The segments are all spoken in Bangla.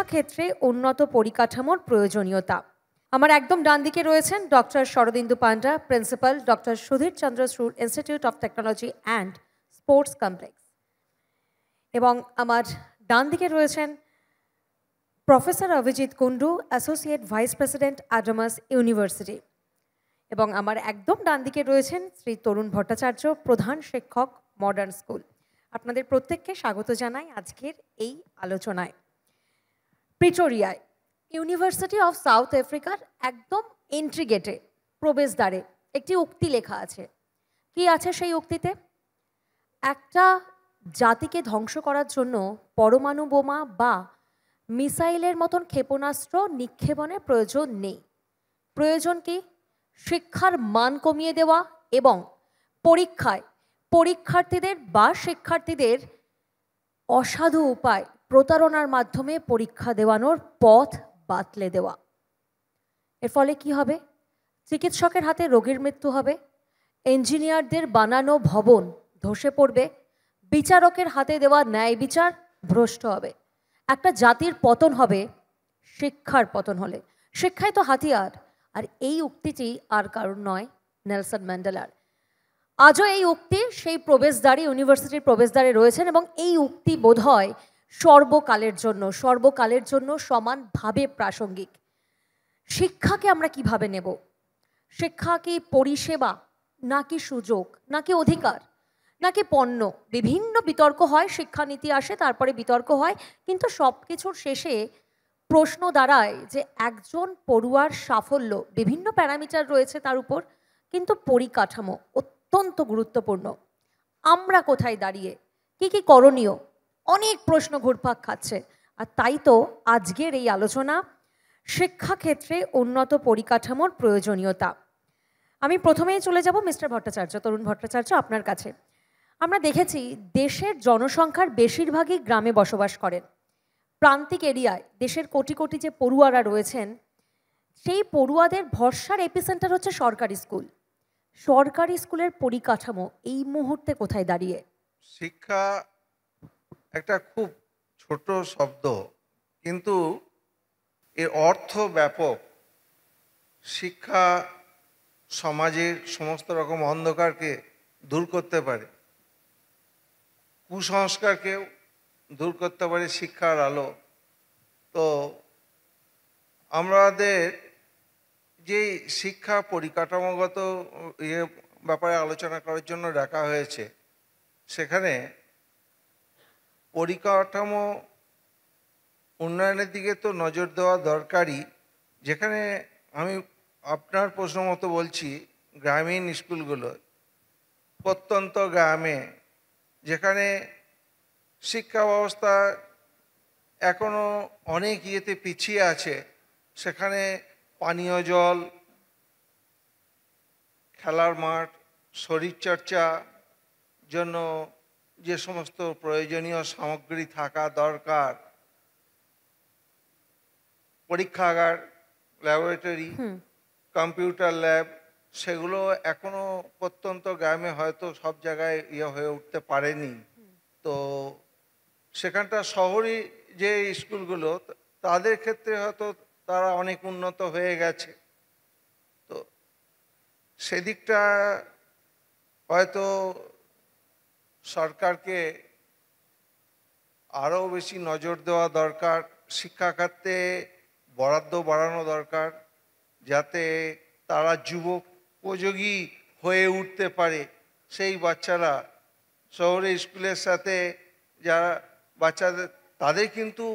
শিক্ষাক্ষেত্রে উন্নত পরিকাঠামোর প্রয়োজনীয়তা। আমার একদম ডান দিকে রয়েছেন doctor Saradindu Panda, principal, doctor Sudhir Chandra Sur institute of technology and sports complex, এবং আমার ডান দিকে রয়েছেন professor Abhijit Kundu, associate vice president Adamas university, এবং আমার একদম ডান দিকে রয়েছেন শ্রী তরুণ ভট্টাচার্য, প্রধান শিক্ষক, মডার্ন স্কুল। আপনাদের প্রত্যেককে স্বাগত জানাই আজকের এই আলোচনায়। প্রিটোরিয়ায় ইউনিভার্সিটি অফ সাউথ আফ্রিকার একদম এন্ট্রি গেটে, প্রবেশদ্বারে একটি উক্তি লেখা আছে। কি আছে সেই উক্তিতে? একটা জাতিকে ধ্বংস করার জন্য পরমাণু বোমা বা মিসাইলের মতন ক্ষেপণাস্ত্র নিক্ষেপণের প্রয়োজন নেই। প্রয়োজন কি? শিক্ষার মান কমিয়ে দেওয়া এবং পরীক্ষার্থীদের বা শিক্ষার্থীদের অসাধু উপায়, প্রতারণার মাধ্যমে পরীক্ষা দেওয়ানোর পথ বাতলে দেওয়া। এর ফলে কি হবে? চিকিৎসকের হাতে রোগীর মৃত্যু হবে, ইঞ্জিনিয়ারদের বানানো ভবন ধসে পড়বে, বিচারকের হাতে দেওয়া ন্যায় বিচার ভ্রষ্ট হবে। একটা জাতির পতন হবে শিক্ষার পতন হলে। শিক্ষাই তো হাতিয়ার। আর এই উক্তিটি আর কারণ নয়, নেলসন ম্যান্ডেলার। আজও এই উক্তি সেই প্রবেশদ্বারে, ইউনিভার্সিটির প্রবেশদ্বারে রয়েছেন, এবং এই উক্তি বোধহয় সর্বকালের জন্য সমানভাবে প্রাসঙ্গিক। শিক্ষাকে আমরা কিভাবে নেব? শিক্ষা কি পরিষেবা, নাকি সুযোগ, নাকি অধিকার, নাকি পণ্য? বিভিন্ন বিতর্ক হয়, শিক্ষানীতি আসে, তারপরে বিতর্ক হয়, কিন্তু সব কিছুর শেষে প্রশ্ন দাঁড়ায় যে একজন পড়ুয়ার সাফল্য, বিভিন্ন প্যারামিটার রয়েছে তার উপর, কিন্তু পরিকাঠামো অত্যন্ত গুরুত্বপূর্ণ। আমরা কোথায় দাঁড়িয়ে, কি কি করণীয়, অনেক প্রশ্ন ঘুরপাক খাচ্ছে। আর তাই তো আজকের এই আলোচনা, শিক্ষাক্ষেত্রে উন্নত পরিকাঠামোর প্রয়োজনীয়তা। আমি প্রথমেই চলে যাব মিস্টার ভট্টাচার্য, তরুণ ভট্টাচার্য, আপনার কাছে। আমরা দেখেছি দেশের জনসংখ্যার বেশিরভাগই গ্রামে বসবাস করেন। প্রান্তিক এরিয়ায় দেশের কোটি কোটি যে পড়ুয়ারা রয়েছেন, সেই পড়ুয়াদের ভরসার এপিসেন্টার হচ্ছে সরকারি স্কুল। সরকারি স্কুলের পরিকাঠামো এই মুহূর্তে কোথায় দাঁড়িয়ে? শিক্ষা একটা খুব ছোট শব্দ, কিন্তু এর অর্থ ব্যাপক। শিক্ষা সমাজের সমস্ত রকম অন্ধকারকে দূর করতে পারে, কুসংস্কারকেও দূর করতে পারে শিক্ষার আলো। তো আমাদের যে শিক্ষা পরিকাঠামোগত ব্যাপারে আলোচনা করার জন্য ডাকা হয়েছে, সেখানে পরিকাঠামো উন্নয়নের দিকে তো নজর দেওয়া দরকারই। যেখানে আমি আপনার প্রশ্ন মতো বলছি, গ্রামীণ স্কুলগুলো, প্রত্যন্ত গ্রামে যেখানে শিক্ষা ব্যবস্থা এখনও অনেক ইয়েতে পিছিয়ে আছে, সেখানে পানীয় জল, খেলার মাঠ, শরীরচর্চা জন্য যে সমস্ত প্রয়োজনীয় সামগ্রী থাকা দরকার, পরীক্ষাগার, ল্যাবরেটরি, কম্পিউটার ল্যাব, সেগুলো এখনো প্রত্যন্ত গ্রামে হয়তো সব জায়গায় হয়ে উঠতে পারেনি। তো সেখানটা শহরি যে স্কুলগুলো, তাদের ক্ষেত্রে হয়তো তারা অনেক উন্নত হয়ে গেছে। তো সেদিকটা হয়তো সরকারকে আরও বেশি নজর দেওয়া দরকার। শিক্ষা খাতে বরাদ্দ বাড়ানো দরকার, যাতে তারা যুবোপযোগী হয়ে উঠতে পারে। সেই বাচ্চারা শহরের স্কুলের সাথে যারা বাচ্চাদের, তাদের কিন্তু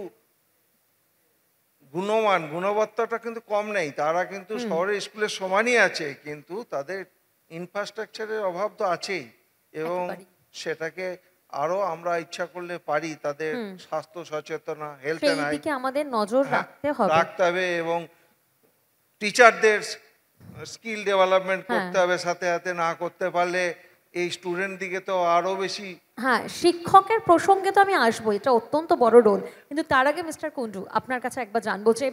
গুণবত্তাটা কিন্তু কম নেই। তারা কিন্তু শহরের স্কুলের সমানই আছে, কিন্তু তাদের ইনফ্রাস্ট্রাকচারের অভাব তো আছেই, এবং সেটাকে আরো আমরা ইচ্ছা করলে পারি তাদের স্বাস্থ্য সচেতনা, হেলথ দিকে আমাদের নজর রাখতে হবে, এবং টিচারদের স্কিল ডেভেলপমেন্ট করতে হবে সাথে সাথে। না করতে পারলে এই স্টুডেন্ট দিকে তো আরো বেশি। হ্যাঁ, শিক্ষকের প্রসঙ্গে তো আমি আসবো, এটা অত্যন্ত বড় রোল। কিন্তু তার আগে মিস্টার কুন্ডু, আপনার কাছে একবার জানবো যে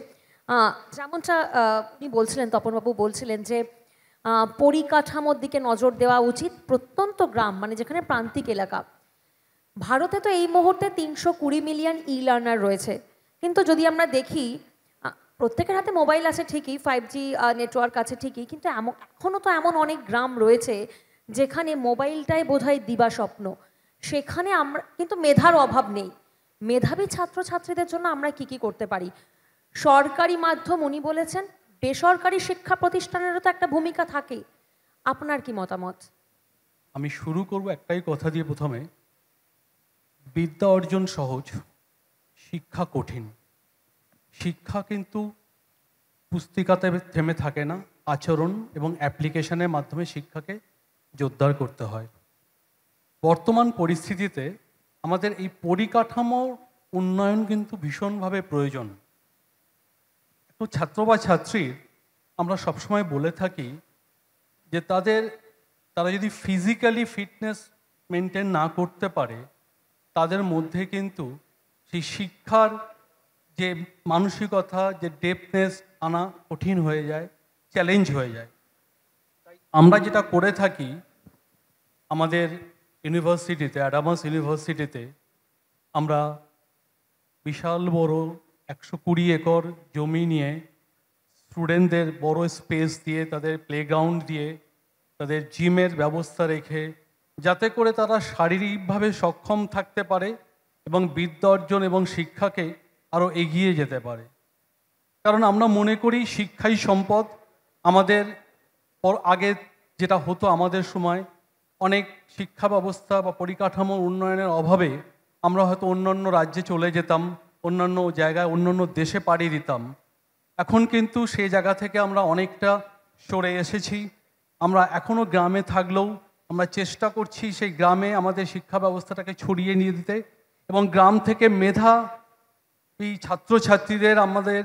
যেমনটা উনি বলছিলেন, তপনবাবু বলছিলেন যে পরিকাঠামোর দিকে নজর দেওয়া উচিত প্রত্যন্ত গ্রাম, মানে যেখানে প্রান্তিক এলাকা। ভারতে তো এই মুহূর্তে 320 মিলিয়ন ই লার্নার রয়েছে, কিন্তু যদি আমরা দেখি প্রত্যেকের হাতে মোবাইল আছে ঠিকই, 5G নেটওয়ার্ক আছে ঠিকই, কিন্তু এখনও তো এমন অনেক গ্রাম রয়েছে যেখানে মোবাইলটাই বোধহয় দিবাস্বপ্ন। সেখানে আমরা কিন্তু মেধার অভাব নেই। মেধাবী ছাত্রছাত্রীদের জন্য আমরা কি কি করতে পারি? সরকারি মাধ্যম উনি বলেছেন, বেসরকারি শিক্ষা প্রতিষ্ঠানেরও তো একটা ভূমিকা থাকে। আপনার কি মতামত? আমি শুরু করব একটাই কথা দিয়ে। প্রথমে, বিদ্যা অর্জন সহজ, শিক্ষা কঠিন। শিক্ষা কিন্তু পুস্তিকাতে থেমে থাকে না, আচরণ এবং অ্যাপ্লিকেশনের মাধ্যমে শিক্ষাকে জোরদার করতে হয়। বর্তমান পরিস্থিতিতে আমাদের এই পরিকাঠামোর উন্নয়ন কিন্তু ভীষণভাবে প্রয়োজন। একটু ছাত্র বা ছাত্রীর আমরা সবসময় বলে থাকি যে তারা যদি ফিজিক্যালি ফিটনেস মেনটেন না করতে পারে, তাদের মধ্যে কিন্তু সেই শিক্ষার যে মানসিকতা, যে ডেপথনেস আনা কঠিন হয়ে যায়, চ্যালেঞ্জ হয়ে যায়। তাই আমরা যেটা করে থাকি আমাদের ইউনিভার্সিটিতে, অ্যাডামাস ইউনিভার্সিটিতে, আমরা বিশাল বড় 120 একর জমি নিয়ে স্টুডেন্টদের বড় স্পেস দিয়ে, তাদের প্লেগ্রাউন্ড দিয়ে, তাদের জিমের ব্যবস্থা রেখে, যাতে করে তারা শারীরিকভাবে সক্ষম থাকতে পারে এবং বিদ্যা অর্জন এবং শিক্ষাকে আরও এগিয়ে যেতে পারে। কারণ আমরা মনে করি শিক্ষাই সম্পদ। আমাদের আগে যেটা হতো, আমাদের সময় অনেক শিক্ষা ব্যবস্থা বা পরিকাঠামো উন্নয়নের অভাবে আমরা হয়তো অন্যান্য রাজ্যে চলে যেতাম, অন্যান্য জায়গায়, অন্যান্য দেশে পাড়ি দিতাম। এখন কিন্তু সেই জায়গা থেকে আমরা অনেকটা সরে এসেছি। আমরা এখনও গ্রামে থাকলেও আমরা চেষ্টা করছি সেই গ্রামে আমাদের শিক্ষা ব্যবস্থাটাকে ছড়িয়ে নিয়ে দিতে, এবং গ্রাম থেকে মেধাবী ছাত্রছাত্রীদের আমাদের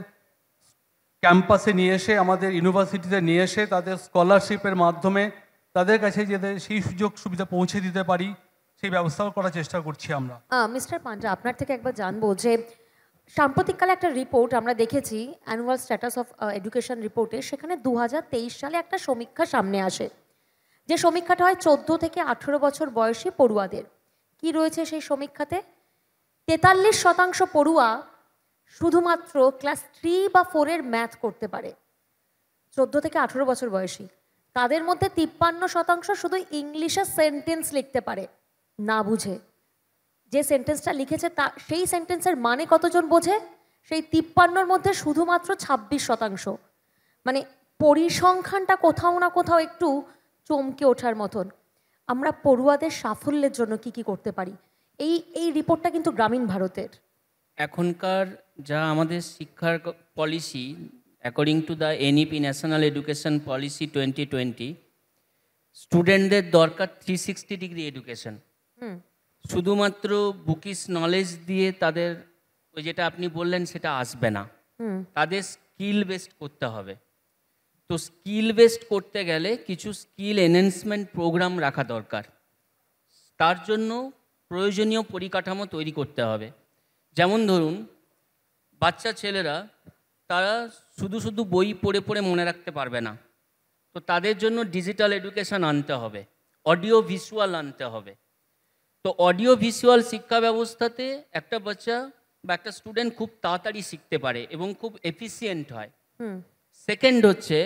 ক্যাম্পাসে নিয়ে এসে, আমাদের ইউনিভার্সিটিতে নিয়ে এসে, তাদের স্কলারশিপের মাধ্যমে তাদের কাছে যাতে সেই সুযোগ সুবিধা পৌঁছে দিতে পারি, সেই ব্যবস্থাও করার চেষ্টা করছি আমরা। মিস্টার পান্ডা, আপনার থেকে একবার জানবো যে সাম্প্রতিককালে একটা রিপোর্ট আমরা দেখেছি, অ্যানুয়াল স্ট্যাটাস অফ এডুকেশন রিপোর্টে, সেখানে 2023 সালে একটা সমীক্ষা সামনে আসে, যে সমীক্ষাটা হয় 14 থেকে 18 বছর বয়সী পড়ুয়াদের। কি রয়েছে সেই সমীক্ষাতে? 43% পড়ুয়া শুধুমাত্র ক্লাস 3 বা 4 এর ম্যাথ করতে পারে, 14 থেকে 18 বছর বয়সী। তাদের মধ্যে 53% শুধু ইংলিশে সেন্টেন্স লিখতে পারে না বুঝে। যে সেন্টেন্সটা লিখেছে সেই সেন্টেন্সের মানে কতজন বোঝে? সেই 53-র মধ্যে শুধুমাত্র 26%। মানে পরিসংখ্যানটা কোথাও না কোথাও একটু চমকে ওঠার মতন। আমরা পড়ুয়াদের সাফল্যের জন্য কি কি করতে পারি? এই রিপোর্টটা কিন্তু গ্রামীণ ভারতের। এখনকার যা আমাদের শিক্ষার policy, according to the NEP, national education policy 2020, স্টুডেন্টদের দরকার 360 ডিগ্রি এডুকেশন। শুধুমাত্র বুকিস নলেজ দিয়ে তাদের ওই যেটা আপনি বললেন সেটা আসবে না, তাদের স্কিল বেসড করতে হবে। তো স্কিল বেসড করতে গেলে কিছু স্কিল এনহ্যান্সমেন্ট প্রোগ্রাম রাখা দরকার। তার জন্য প্রয়োজনীয় পরিকাঠামো তৈরি করতে হবে। যেমন ধরুন, বাচ্চা ছেলেরা তারা শুধু শুধু বই পড়ে পড়ে মনে রাখতে পারবে না, তো তাদের জন্য ডিজিটাল এডুকেশন আনতে হবে, অডিও ভিজুয়াল আনতে হবে। তো অডিও ভিজুয়াল শিক্ষা ব্যবস্থাতে একটা বাচ্চা বা একটা স্টুডেন্ট খুব তাড়াতাড়ি শিখতে পারে এবং খুব এফিসিয়েন্ট হয়। সেকেন্ড হচ্ছে,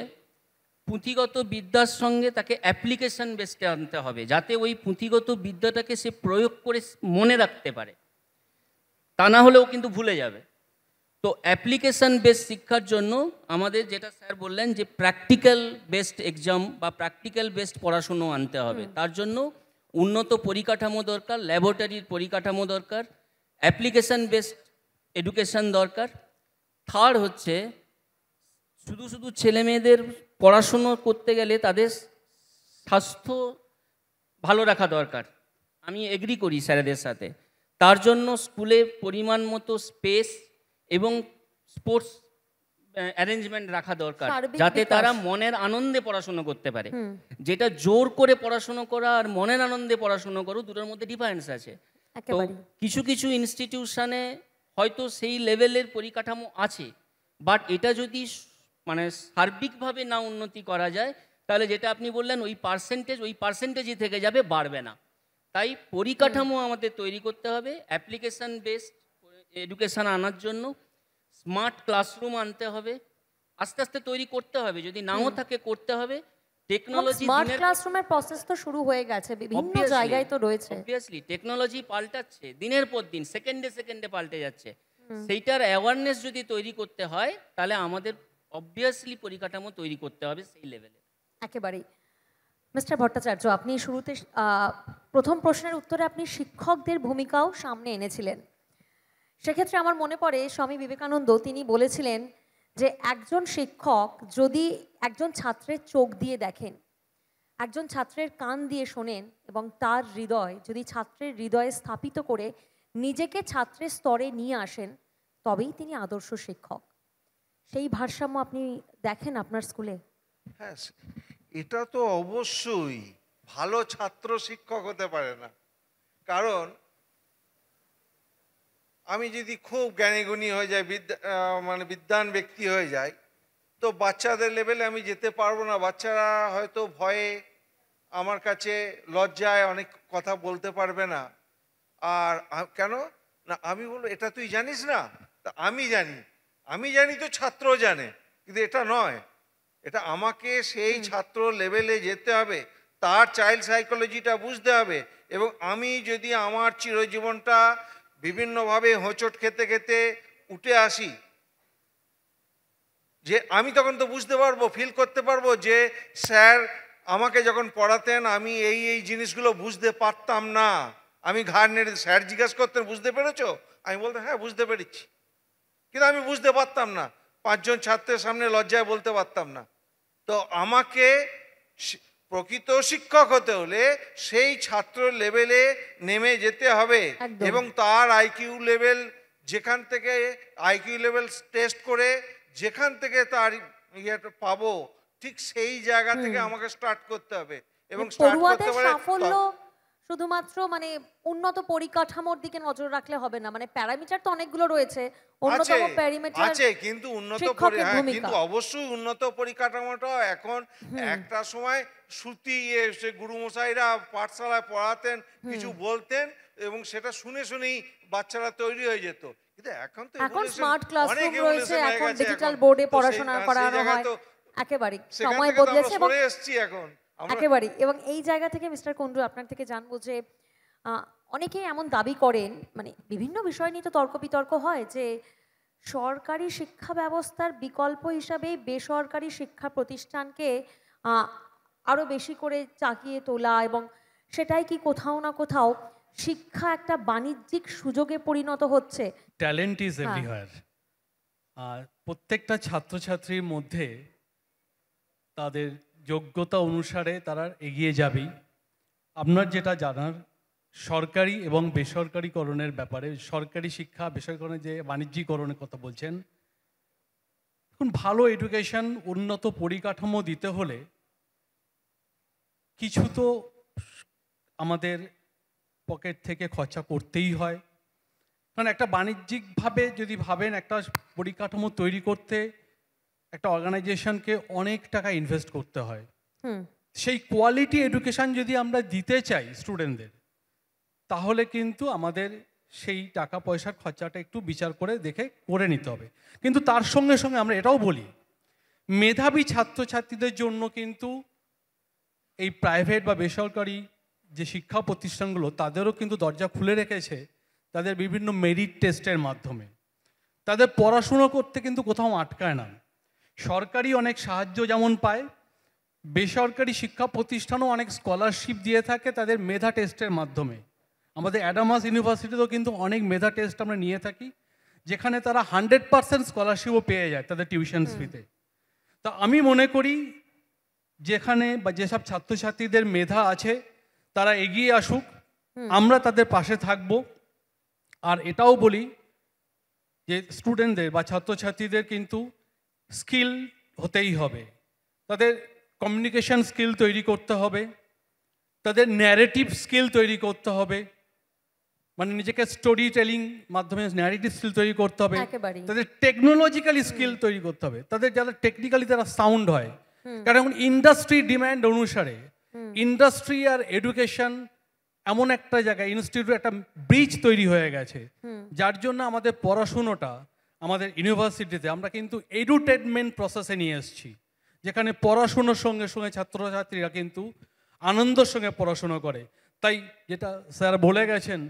পুঁথিগত বিদ্যার সঙ্গে তাকে অ্যাপ্লিকেশন বেসডে আনতে হবে, যাতে ওই পুঁথিগত বিদ্যাটাকে সে প্রয়োগ করে মনে রাখতে পারে, তা না হলেও কিন্তু ভুলে যাবে। তো অ্যাপ্লিকেশন বেসড শিক্ষার জন্য আমাদের যেটা স্যার বললেন যে প্র্যাকটিক্যাল বেসড এক্সাম বা প্র্যাকটিক্যাল বেসড পড়াশুনো আনতে হবে। তার জন্য উন্নত পরিকাঠামো দরকার, ল্যাবরেটরির পরিকাঠামো দরকার, অ্যাপ্লিকেশন বেসড এডুকেশন দরকার। থার্ড হচ্ছে, শুধু শুধু ছেলে মেয়েদের পড়াশুনো করতে গেলে তাদের স্বাস্থ্য ভালো রাখা দরকার। আমি এগ্রি করি স্যারেদের সাথে। তার জন্য স্কুলে পরিমাণ মতো স্পেস এবং স্পোর্টস অ্যারেঞ্জমেন্ট রাখা দরকার, যাতে তারা মনের আনন্দে পড়াশুনো করতে পারে। যেটা জোর করে পড়াশুনো করা আর মনের আনন্দে পড়াশুনো করো, দুটোর মধ্যে ডিফারেন্স আছে। তো কিছু কিছু ইনস্টিটিউশনে হয়তো সেই লেভেলের পরিকাঠামো আছে, বাট এটা যদি মানে সার্বিকভাবে না উন্নতি করা যায়, তাহলে যেটা আপনি বললেন ওই পার্সেন্টেজই থেকে যাবে, বাড়বে না। তাই পরিকাঠামো আমাদের তৈরি করতে হবে অ্যাপ্লিকেশন বেসড এডুকেশন আনার জন্য। স্মার্ট ক্লাসরুম আনতে হবে, আস্তে আস্তে তৈরি করতে হবে, যদি নাও থাকে করতে হবে। টেকনোলজি স্মার্ট ক্লাসরুমের প্রসেস তো শুরু হয়ে গেছে, বিভিন্ন জায়গায় তো রয়েছে। অবভিয়াসলি টেকনোলজি পাল্টাচ্ছে দিনের পর দিন, সেকেন্ডে সেকেন্ডে পাল্টে যাচ্ছে। সেইটার অ্যাওয়ারনেস যদি তৈরি করতে হয় তাহলে আমাদের অবভিয়াসলি পরিকাঠামো তৈরি করতে হবে সেই লেভেলে। একেবারেই। মিস্টার ভট্টাচার্য, আপনি শুরুতে প্রথম প্রশ্নের উত্তরে আপনি শিক্ষকদের ভূমিকাও সামনে এনেছিলেন। সেক্ষেত্রে আমার মনে পড়ে স্বামী বিবেকানন্দ তিনি বলেছিলেন যে একজন শিক্ষক যদি একজন ছাত্রের চোখ দিয়ে দেখেন, একজন ছাত্রের কান দিয়ে শোনেন এবং তার হৃদয় যদি ছাত্রের হৃদয়ে স্থাপিত করে নিজেকে ছাত্রের স্তরে নিয়ে আসেন, তবেই তিনি আদর্শ শিক্ষক। সেই ভারসাম্য আপনি দেখেন আপনার স্কুলে? হ্যাঁ, এটা তো অবশ্যই। ভালো ছাত্র শিক্ষক হতে পারে না, কারণ আমি যদি খুব জ্ঞানীগুণী হয়ে যাই, মানে বিদ্বান ব্যক্তি হয়ে যাই, তো বাচ্চাদের লেভেলে আমি যেতে পারবো না। বাচ্চারা হয়তো ভয়ে আমার কাছে লজ্জায় অনেক কথা বলতে পারবে না। আর কেন না, আমি বলবো এটা তুই জানিস না, তা আমি জানি তো ছাত্র জানে, কিন্তু এটা নয়। এটা আমাকে সেই ছাত্র লেভেলে যেতে হবে, তার চাইল্ড সাইকোলজিটা বুঝতে হবে। এবং আমি যদি আমার চিরজীবনটা বিভিন্নভাবে হোঁচট খেতে খেতে উঠে আসি, যে আমি তখন তো বুঝতে পারবো, ফিল করতে পারবো যে স্যার আমাকে যখন পড়াতেন আমি এই জিনিসগুলো বুঝতে পারতাম না। আমি ঘাড় নেড়ে, স্যার জিজ্ঞাসা করতেন বুঝতে পেরেছো, আমি বলতাম হ্যাঁ বুঝতে পেরেছি, কিন্তু আমি বুঝতে পারতাম না, 5 জন ছাত্রের সামনে লজ্জায় বলতে পারতাম না। তো আমাকে প্রকৃত শিক্ষক হতে হলে সেই ছাত্র লেভেলে নেমে যেতে হবে এবং তার আইকিউ লেভেল, যেখান থেকে আইকিউ লেভেল টেস্ট করে যেখান থেকে তার ইয়েটা পাবো, ঠিক সেই জায়গা থেকে আমাকে স্টার্ট করতে হবে। এবং পড়ুয়াদের সাফল্য শুধুমাত্র মানে উন্নত পরিকাঠামোর দিকে নজর রাখলে হবে না, মানে প্যারামিটার তো অনেকগুলো রয়েছে, অন্যতম প্যারামিটার আছে, কিন্তু কিন্তু অবশ্যই উন্নত পরিকাঠামোটাও এখন একটা সময় শ্রুতি সে গুরুমশাইরা পাঠশালায় পড়াতেন, কিছু বলতেন এবং সেটা শুনে শুনেই বাচ্চারা তৈরি হয়ে যেত। কিন্তু এখন তো স্মার্ট ক্লাসরুম রয়েছে, এখন ডিজিটাল বোর্ডে পড়াশোনা করানো হয়, একেবারে সময় বদলেছে এবং এখন একেবারে। এবং এই জায়গা থেকে মিস্টার কুন্ডু আপনার থেকে জানবো যে অনেকেই এমন দাবি করেন, মানে বিভিন্ন বিষয় নিয়ে তো তর্ক বিতর্ক হয়, যে সরকারি শিক্ষা ব্যবস্থার বিকল্প হিসাবে বেসরকারি শিক্ষা প্রতিষ্ঠানকে আরো বেশি করে চাকিয়ে তোলা, এবং সেটাই কি কোথাও না কোথাও শিক্ষা একটা বাণিজ্যিক সুযোগে পরিণত হচ্ছে? Talent is everywhere. আর প্রত্যেকটা ছাত্রছাত্রীর মধ্যে তাদের যোগ্যতা অনুসারে তারা এগিয়ে যাবেই। আপনার যেটা জানার সরকারি এবং বেসরকারিকরণের ব্যাপারে, সরকারি শিক্ষা বেসরকারি যে বাণিজ্যিকরণের কথা বলছেন, এখন ভালো এডুকেশন, উন্নত পরিকাঠামো দিতে হলে কিছু তো আমাদের পকেট থেকে খরচা করতেই হয়। কারণ একটা বাণিজ্যিকভাবে যদি ভাবেন, একটা পরিকাঠামো তৈরি করতে একটা অর্গানাইজেশনকে অনেক টাকা ইনভেস্ট করতে হয়। সেই কোয়ালিটি এডুকেশন যদি আমরা দিতে চাই স্টুডেন্টদের, তাহলে কিন্তু আমাদের সেই টাকা পয়সার খরচাটা একটু বিচার করে দেখে করে নিতে হবে। কিন্তু তার সঙ্গে সঙ্গে আমরা এটাও বলি, মেধাবী ছাত্রছাত্রীদের জন্য কিন্তু এই প্রাইভেট বা বেসরকারি যে শিক্ষা প্রতিষ্ঠানগুলো, তাদেরও কিন্তু দরজা খুলে রেখেছে তাদের বিভিন্ন মেরিট টেস্টের মাধ্যমে। তাদের পড়াশুনো করতে কিন্তু কোথাও আটকায় না। সরকারি অনেক সাহায্য যেমন পায়, বেসরকারি শিক্ষা প্রতিষ্ঠানও অনেক স্কলারশিপ দিয়ে থাকে তাদের মেধা টেস্টের মাধ্যমে। আমাদের অ্যাডামাস ইউনিভার্সিটিতেও কিন্তু অনেক মেধা টেস্ট আমরা নিয়ে থাকি, যেখানে তারা 100% স্কলারশিপও পেয়ে যায় তাদের টিউশন ফিতে। তা আমি মনে করি যেখানে বা যেসব ছাত্রছাত্রীদের মেধা আছে তারা এগিয়ে আসুক, আমরা তাদের পাশে থাকব। আর এটাও বলি যে স্টুডেন্টদের বা ছাত্রছাত্রীদের কিন্তু স্কিল হতেই হবে, তাদের কমিউনিকেশন স্কিল তৈরি করতে হবে, তাদের ন্যারেটিভ স্কিল তৈরি করতে হবে, মানে নিজেকে স্টোরি টেলিং মাধ্যমে ন্যারেটিভ স্কিল তৈরি করতে হবে, তাদের টেকনোলজিক্যালি স্কিল তৈরি করতে হবে, তাদের যারা টেকনিক্যালি তারা সাউন্ড হয়। কারণ এখন ইন্ডাস্ট্রি ডিম্যান্ড অনুসারে ইন্ডাস্ট্রি আর এডুকেশন এমন একটা জায়গায়, ইনস্টিটিউট একটা ব্রিজ তৈরি হয়ে গেছে, যার জন্য আমাদের পড়াশুনোটা আমাদের ইউনিভার্সিটিতে আমরা কিন্তু এডুটেনমেন্ট প্রসেসে নিয়ে এসেছি, যেখানে পড়াশুনোর সঙ্গে সঙ্গে ছাত্রছাত্রীরা কিন্তু আনন্দের সঙ্গে পড়াশুনো করে। তাই যেটা স্যার বলে গেছেন,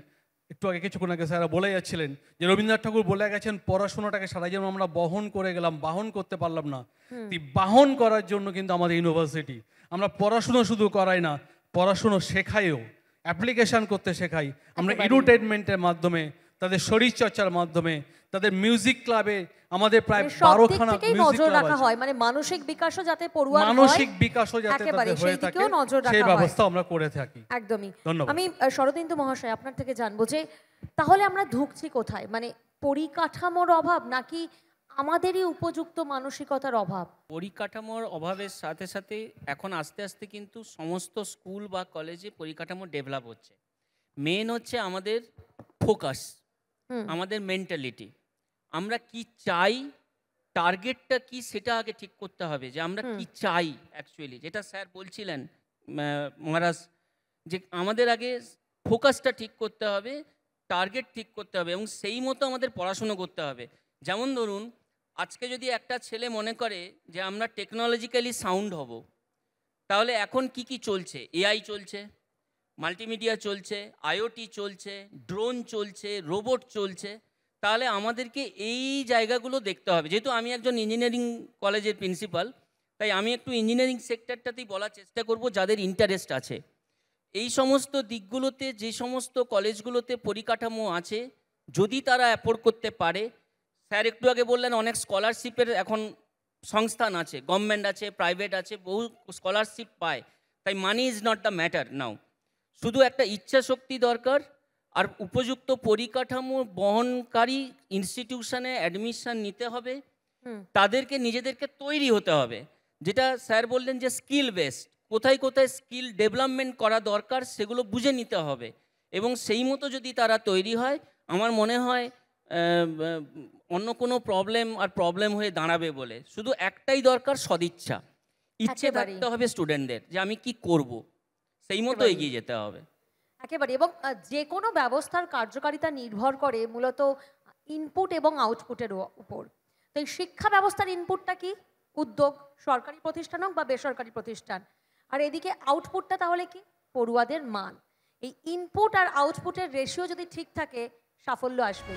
একটু আগে কিছুক্ষণ আগে স্যার বলে যাচ্ছিলেন যে রবীন্দ্রনাথ ঠাকুর বলে গেছেন পড়াশোনাটাকে সারা জীবন আমরা বহন করে গেলাম, বাহন করতে পারলাম না। বাহন করার জন্য কিন্তু আমাদের ইউনিভার্সিটি, আমরা পড়াশুনো শুধু করাই না, পড়াশুনো শেখাইও, অ্যাপ্লিকেশন করতে শেখাই আমরা এডুটেনমেন্টের মাধ্যমে, তাদের শরীরচর্চার মাধ্যমে, তাদের মিউজিক ক্লাবে আমাদের প্রায় 12খানা মিউজিক ক্লাব আছে। হয় মানে মানসিক বিকাশও যাতে পড়ুয়ার হয়, মানসিক বিকাশও যাতে তাদের হয়ে থাকে সেই ব্যবস্থা আমরা করে থাকি। একদমই। ধন্যবাদ। আমি শরদিন্দু মহাশয় আপনার থেকে জানবো যে তাহলে আমরা ঢুকছি কোথায়, মানে পরিকাঠামোর অভাব নাকি আমাদেরই উপযুক্ত মানসিকতার অভাব? পরিকাঠামোর অভাবের সাথে সাথে এখন আস্তে আস্তে কিন্তু সমস্ত স্কুল বা কলেজে পরিকাঠামো ডেভেলপ হচ্ছে। মেন হচ্ছে আমাদের ফোকাস, আমাদের মেন্টালিটি, আমরা কি চাই, টার্গেটটা কি সেটা আগে ঠিক করতে হবে, যে আমরা কি চাই অ্যাকচুয়ালি, যেটা স্যার বলছিলেন মহারাজ, যে আমাদের আগে ফোকাসটা ঠিক করতে হবে, টার্গেট ঠিক করতে হবে এবং সেই মতো আমাদের পড়াশুনো করতে হবে। যেমন ধরুন আজকে যদি একটা ছেলে মনে করে যে আমরা টেকনোলজিক্যালি সাউন্ড হব, তাহলে এখন কি কি চলছে, এআই চলছে, মাল্টিমিডিয়া চলছে, আইওটি চলছে, ড্রোন চলছে, রোবট চলছে, তাহলে আমাদেরকে এই জায়গাগুলো দেখতে হবে। যেহেতু আমি একজন ইঞ্জিনিয়ারিং কলেজের প্রিন্সিপাল, তাই আমি একটু ইঞ্জিনিয়ারিং সেক্টরটাতেই বলার চেষ্টা করব, যাদের ইন্টারেস্ট আছে এই সমস্ত দিকগুলোতে, যে সমস্ত কলেজগুলোতে পরিকাঠামো আছে যদি তারা অ্যাফোর্ড করতে পারে। স্যার একটু আগে বললেন অনেক স্কলারশিপের এখন সংস্থান আছে, গভর্নমেন্ট আছে, প্রাইভেট আছে, বহু স্কলারশিপ পায়, তাই money is not the matter now, শুধু একটা ইচ্ছা শক্তি দরকার আর উপযুক্ত পরিকাঠামো বহনকারী ইনস্টিটিউশনে অ্যাডমিশন নিতে হবে, তাদেরকে নিজেদেরকে তৈরি হতে হবে। যেটা স্যার বললেন যে স্কিল বেসড, কোথায় কোথায় স্কিল ডেভেলপমেন্ট করা দরকার সেগুলো বুঝে নিতে হবে এবং সেই মতো যদি তারা তৈরি হয়, আমার মনে হয় অন্য কোনো প্রবলেম হয়ে দাঁড়াবে বলে। শুধু একটাই দরকার, সদিচ্ছা, ইচ্ছে থাকতে হবে স্টুডেন্টদের যে আমি কি করব, সেই মতো এগিয়ে যেতে হবে একেবারে। এবং যে কোনো ব্যবস্থার কার্যকারিতা নির্ভর করে মূলত ইনপুট এবং আউটপুটের উপর। তো এই শিক্ষা ব্যবস্থার ইনপুটটা কি? উদ্যোগ, সরকারি প্রতিষ্ঠান হোক বা বেসরকারি প্রতিষ্ঠান, আর এদিকে আউটপুটটা তাহলে কি? পড়ুয়াদের মান। এই ইনপুট আর আউটপুটের রেশিও যদি ঠিক থাকে সাফল্য আসবে।